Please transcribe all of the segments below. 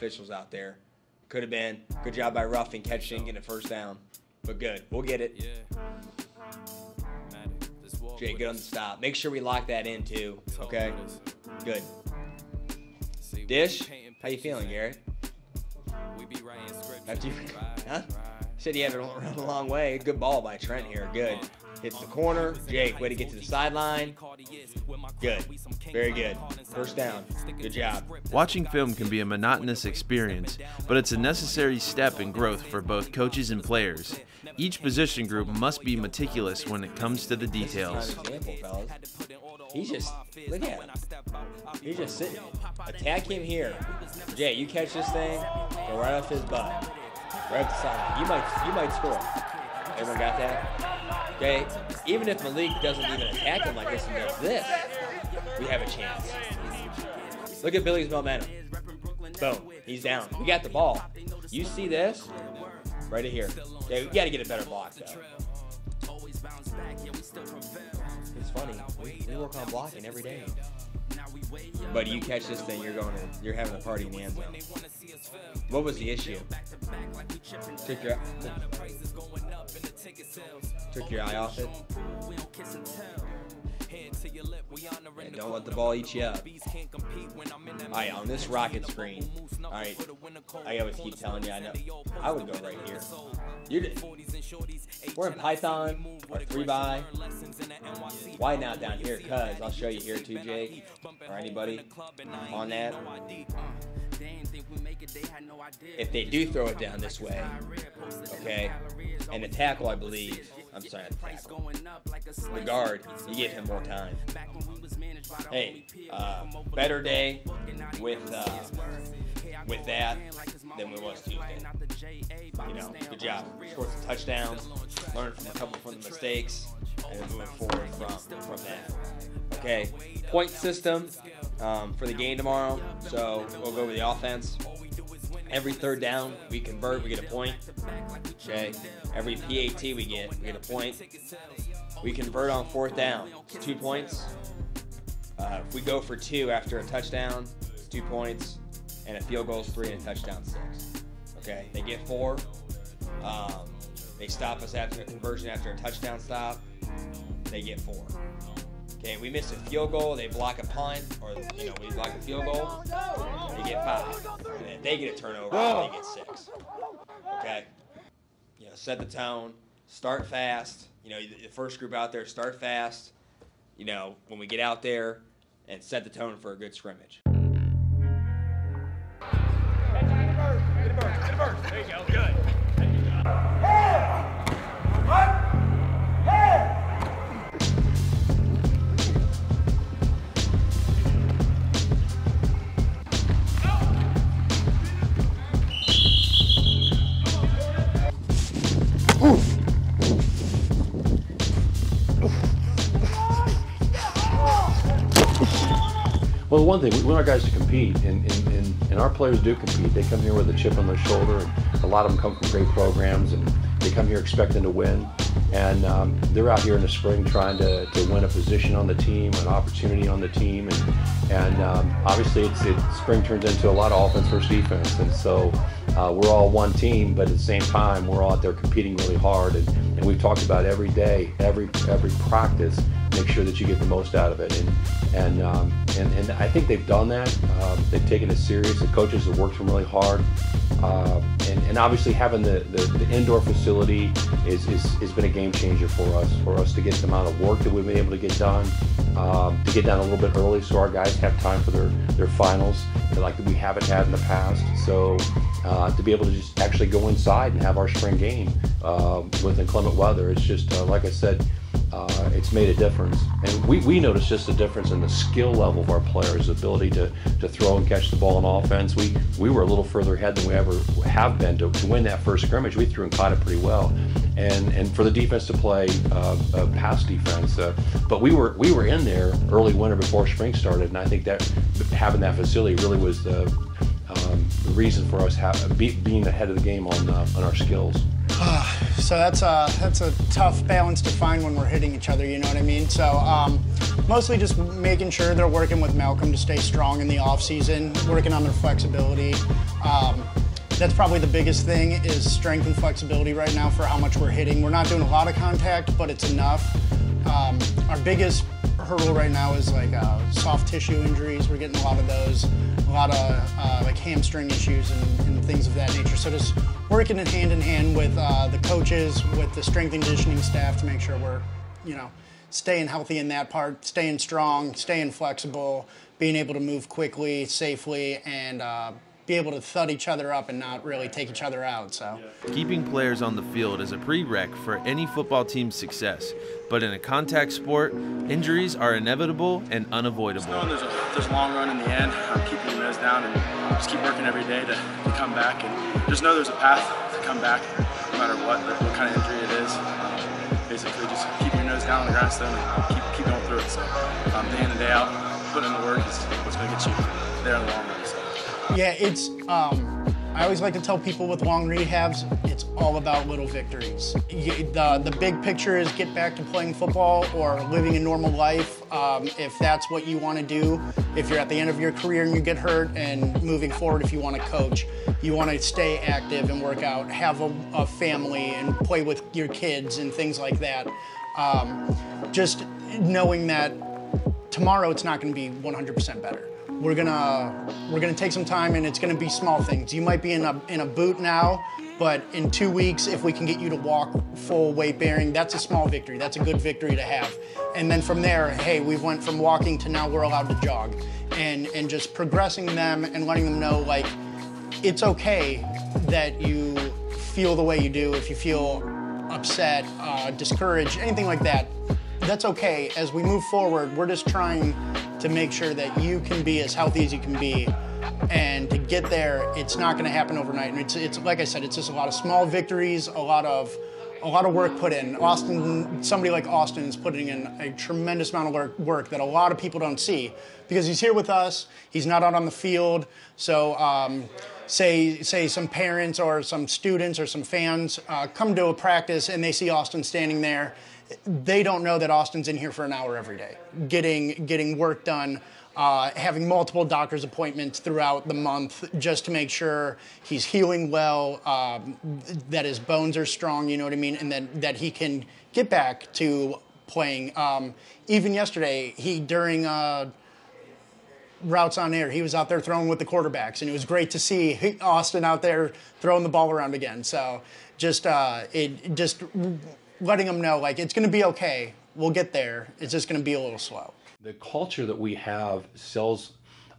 officials out there. Could have been. Good job by Ruffin catching, getting a first down. But good. We'll get it. Jay, good on the stop. Make sure we lock that in, too. Okay? Good. Dish, how you feeling, Garrett? After you, huh? Said he had to run a long way. Good ball by Trent here. Good. Hits the corner. Jake, way to get to the sideline. Good. Very good. First down. Good job. Watching film can be a monotonous experience, but it's a necessary step in growth for both coaches and players. Each position group must be meticulous when it comes to the details. He's just, look at him. He's just sitting. Attack him here. Jay, you catch this thing, go right off his butt. Right up the side. You might score. Everyone got that? Okay, even if Malik doesn't even attack him like this and does this, we have a chance. Look at Billy's momentum. Boom, he's down. We got the ball. You see this? Right here. Okay, we got to get a better block, though. It's funny. We work on blocking every day. But you catch this thing, you're having a party in the end zone. What was the issue? Took your eye off it. Yeah, don't let the ball eat you up. Alright, on this rocket screen. Alright, I always keep telling you, I know. I would go right here. We're in Python or 3x. Why not down here? Cause I'll show you here too, Jake, or anybody on that. If they do throw it down this way, okay, and the tackle, I believe, I'm sorry, the tackle, the guard, you give him more time. Hey, better day with that than we was Tuesday. You know, good job. Scored some touchdowns, learned from a couple of the mistakes, and then moving forward from that. Okay, point system for the game tomorrow. So we'll go over the offense. Every third down we convert, we get a point. Okay, every PAT we get a point. We convert on fourth down, it's 2 points. If we go for 2 after a touchdown, it's 2 points, and a field goal is 3 and a touchdown 6. Okay, they get 4. They stop us after a conversion after a touchdown stop, they get 4. Okay, we miss a field goal, they block a punt, or we block a field goal, they get 5. And if they get a turnover, they get 6. Okay, set the tone, start fast. The first group out there, start fast. When we get out there, and set the tone for a good scrimmage. There you go, good. Well, the one thing, we want our guys to compete, and our players do compete. They come here with a chip on their shoulder, and a lot of them come from great programs, and they come here expecting to win. And they're out here in the spring trying to win a position on the team, an opportunity on the team, and obviously spring turns into a lot of offense versus defense, and so we're all one team, but at the same time, we're all out there competing really hard, and we've talked about every day, every practice, make sure that you get the most out of it, and I think they've done that. They've taken it serious. The coaches have worked really hard, and obviously having the indoor facility has been a game changer for us to get the amount of work that we've been able to get done, to get done a little bit early so our guys have time for their finals like we haven't had in the past. So to be able to just actually go inside and have our spring game with inclement weather, it's just like I said, it's made a difference, and we noticed just a difference in the skill level of our players' ability to throw and catch the ball on offense. We were a little further ahead than we ever have been to win that first scrimmage. We threw and caught it pretty well, and for the defense to play pass defense, but we were in there early winter before spring started, and I think that having that facility really was the reason for us being ahead of the game on our skills. So that's a tough balance to find when we're hitting each other, you know what I mean? So mostly just making sure they're working with Malcolm to stay strong in the off season, working on their flexibility. That's probably the biggest thing, is strength and flexibility right now for how much we're hitting. We're not doing a lot of contact, but it's enough. Our biggest hurdle right now is like soft tissue injuries. We're getting a lot of those, a lot of like hamstring issues and things of that nature. So just working in hand with the coaches, with the strength and conditioning staff to make sure we're, you know, staying healthy in that part, staying strong, staying flexible, being able to move quickly, safely, and be able to thud each other up and not really take each other out. So keeping players on the field is a prereq for any football team's success, but in a contact sport, injuries are inevitable and unavoidable. There's a long run in the end. I'm keeping your nose down and just keep working every day to come back, and just know there's a path to come back no matter what kind of injury it is. Basically just keep your nose down on the grindstone and keep going through it. So day in and day out, putting in the work is what's going to get you there in the long run. So. Yeah, it's, I always like to tell people with long rehabs, it's all about little victories. The big picture is get back to playing football or living a normal life, if that's what you want to do. If you're at the end of your career and you get hurt, and moving forward if you want to coach, you want to stay active and work out, have a family and play with your kids and things like that. Just knowing that tomorrow it's not going to be 100% better. We're gonna take some time, and it's gonna be small things. You might be in a boot now, but in 2 weeks, if we can get you to walk full weight bearing, that's a small victory. That's a good victory to have. And then from there, hey, we went from walking to now we're allowed to jog, and just progressing them and letting them know, like, it's okay that you feel the way you do. If you feel upset, discouraged, anything like that, that's okay. As we move forward, we're just trying to make sure that you can be as healthy as you can be, and to get there, it's not going to happen overnight. And it's like I said, it's just a lot of small victories, a lot of work put in. Somebody like Austin is putting in a tremendous amount of work that a lot of people don't see, because he's here with us. He's not out on the field. So say some parents or some students or some fans come to a practice and they see Austin standing there. They don't know that Austin's in here for an hour every day, getting work done, having multiple doctor's appointments throughout the month just to make sure he's healing well, that his bones are strong, you know what I mean, and that he can get back to playing. Even yesterday, during routes on air, he was out there throwing with the quarterbacks, and it was great to see Austin out there throwing the ball around again. So just letting them know, like, it's going to be okay. We'll get there. It's just going to be a little slow. The culture that we have sells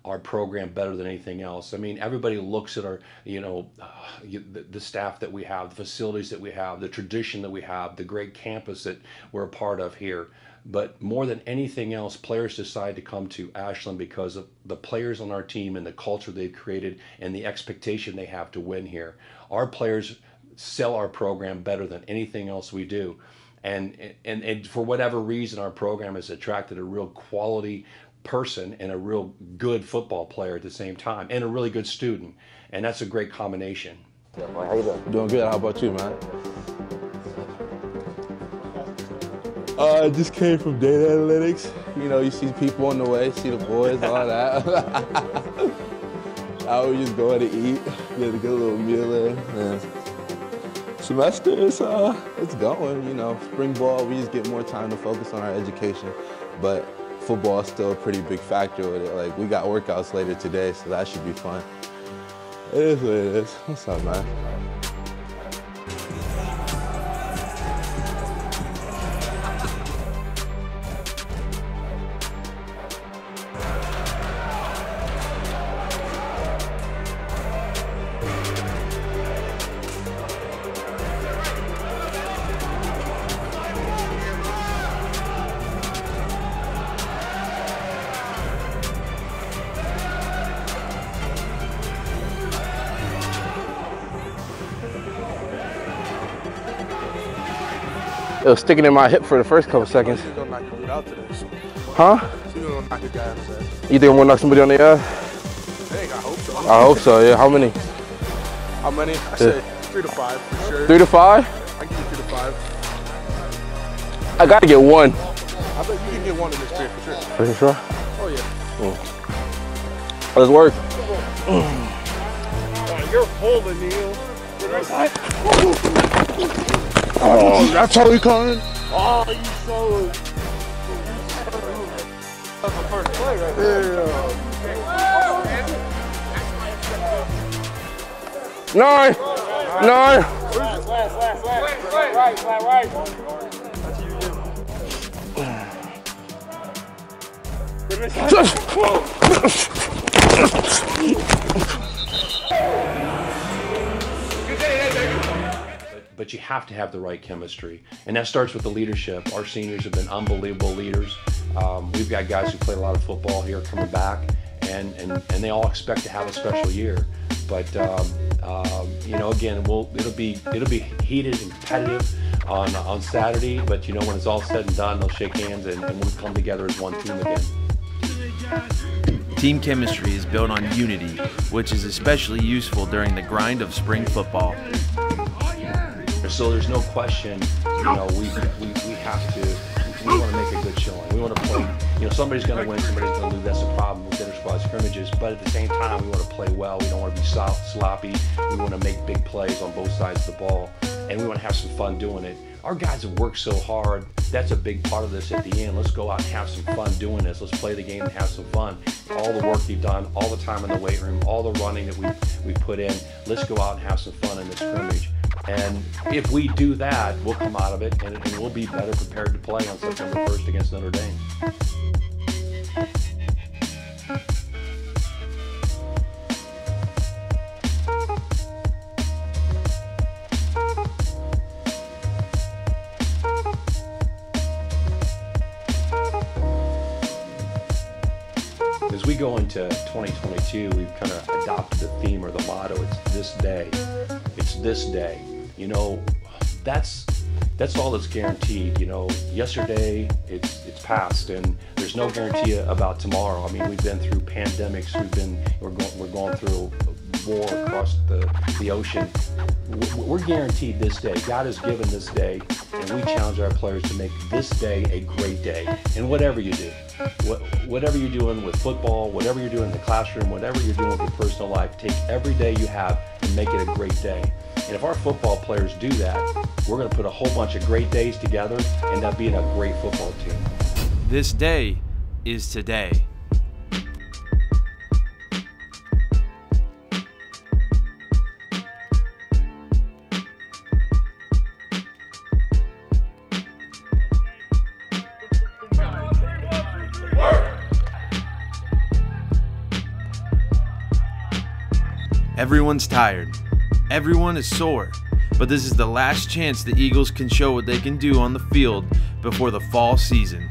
our program better than anything else. I mean, everybody looks at our, the staff that we have, the facilities that we have, the tradition that we have, the great campus that we're a part of here. But more than anything else, players decide to come to Ashland because of the players on our team and the culture they've created and the expectation they have to win here. Our players sell our program better than anything else we do. And for whatever reason, our program has attracted a real quality person and a real good football player at the same time, and a really good student. And that's a great combination. How you doing? Doing good. How about you, man? I just came from data analytics. You know, you see people on the way, see the boys, all that. I was just going to eat, get a good little meal in. And semester is it's going, you know. Spring ball, we just get more time to focus on our education, but football is still a pretty big factor with it. Like, we got workouts later today, so that should be fun. It is what it is. What's up, man? It was sticking in my hip for the first couple seconds. Huh? You think I'm gonna knock somebody on the ass? Dang, I hope so. I hope so, yeah. How many? How many? I said 3 to 5 for sure. 3 to 5? I give you 3 to 5. I gotta get 1. I bet you can get 1 in this period for sure. For sure? Oh yeah. Let's work. Oh, you're holding, Neil. Oh, that's how we coming? Oh, you so. That's the first play right there. 9. 9. Right. But you have to have the right chemistry, and that starts with the leadership. Our seniors have been unbelievable leaders. We've got guys who played a lot of football here coming back, and they all expect to have a special year. But you know, again, it'll be heated and competitive on Saturday. But you know, when it's all said and done, they'll shake hands and we'll come together as one team again. Team chemistry is built on unity, which is especially useful during the grind of spring football. So there's no question, you know, we have to, we want to make a good showing. We want to play, you know, somebody's going to win, somebody's going to lose. That's the problem with inter-squad scrimmages. But at the same time, we want to play well. We don't want to be sloppy. We want to make big plays on both sides of the ball, and we want to have some fun doing it. Our guys have worked so hard. That's a big part of this at the end. Let's go out and have some fun doing this. Let's play the game and have some fun. All the work we've done, all the time in the weight room, all the running that we put in, let's go out and have some fun in this scrimmage. And if we do that, we'll come out of it and we'll be better prepared to play on September 1st against Notre Dame. As we go into 2022, we've kind of adopted the theme or the motto, it's this day. It's this day. You know, that's all that's guaranteed. You know, yesterday it's past, and there's no guarantee about tomorrow. I mean, we've been through pandemics. We're going through war across the ocean. We're guaranteed this day. God has given this day, and we challenge our players to make this day a great day. And whatever you do, whatever you're doing with football, whatever you're doing in the classroom, whatever you're doing with your personal life, take every day you have and make it a great day. And if our football players do that, we're going to put a whole bunch of great days together and end up being a great football team. This day is today. Everyone's tired. Everyone is sore. But this is the last chance the Eagles can show what they can do on the field before the fall season.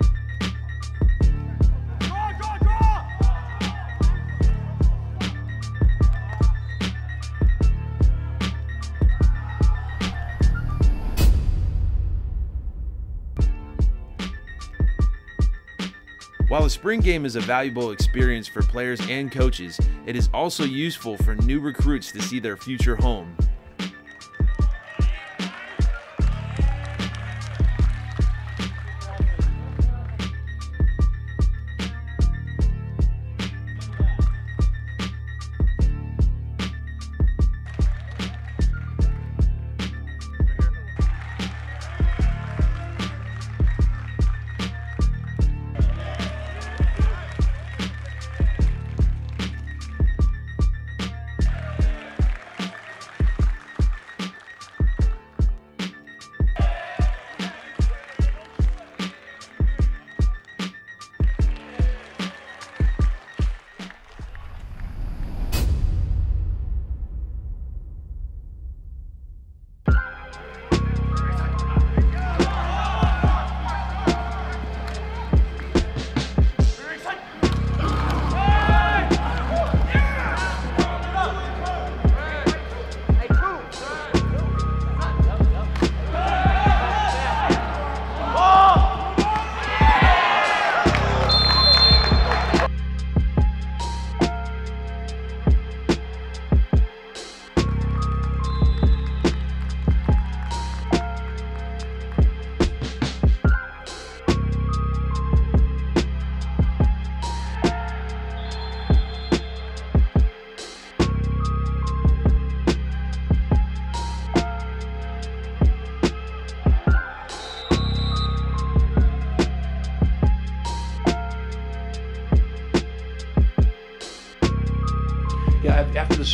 While the spring game is a valuable experience for players and coaches, it is also useful for new recruits to see their future home.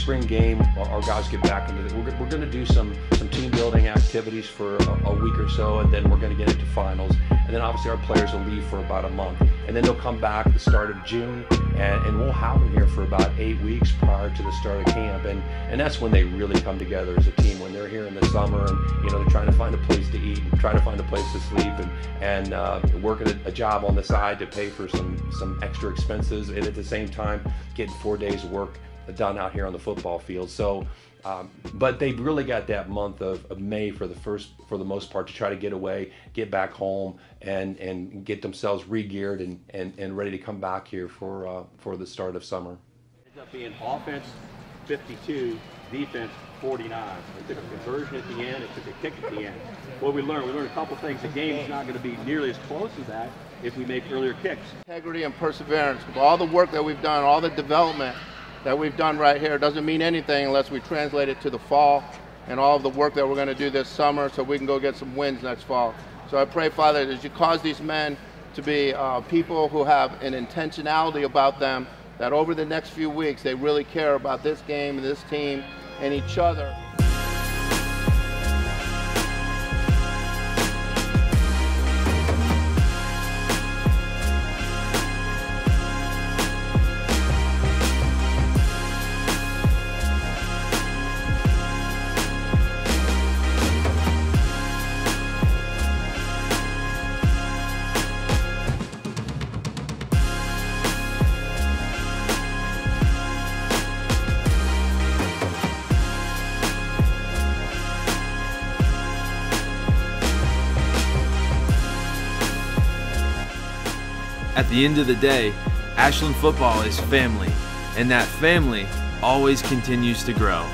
spring game, our guys get back into it. We're going to do some team building activities for a week or so, and then we're going to get into finals. And then obviously our players will leave for about a month. And then they'll come back at the start of June, and we'll have them here for about 8 weeks prior to the start of camp. And that's when they really come together as a team, when they're here in the summer and, you know, they're trying to find a place to eat and trying to find a place to sleep and working a job on the side to pay for some extra expenses, and at the same time getting 4 days of work done out here on the football field. So but they've really got that month of May for the most part to try to get away, get back home, and get themselves re-geared and ready to come back here for the start of summer. It ends up being offense 52, defense 49. They took a conversion at the end, it took a kick at the end. What we learned a couple things. The game is not going to be nearly as close as that if we make earlier kicks. Integrity and perseverance. With all the work that we've done, all the development that we've done right here, doesn't mean anything unless we translate it to the fall and all of the work that we're going to do this summer so we can go get some wins next fall. So I pray, Father, that you cause these men to be people who have an intentionality about them, that over the next few weeks they really care about this game and this team and each other. At the end of the day, Ashland football is family, and that family always continues to grow.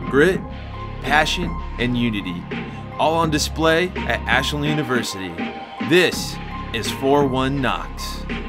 Grit, passion, and unity, all on display at Ashland University. This is 419NOCKS.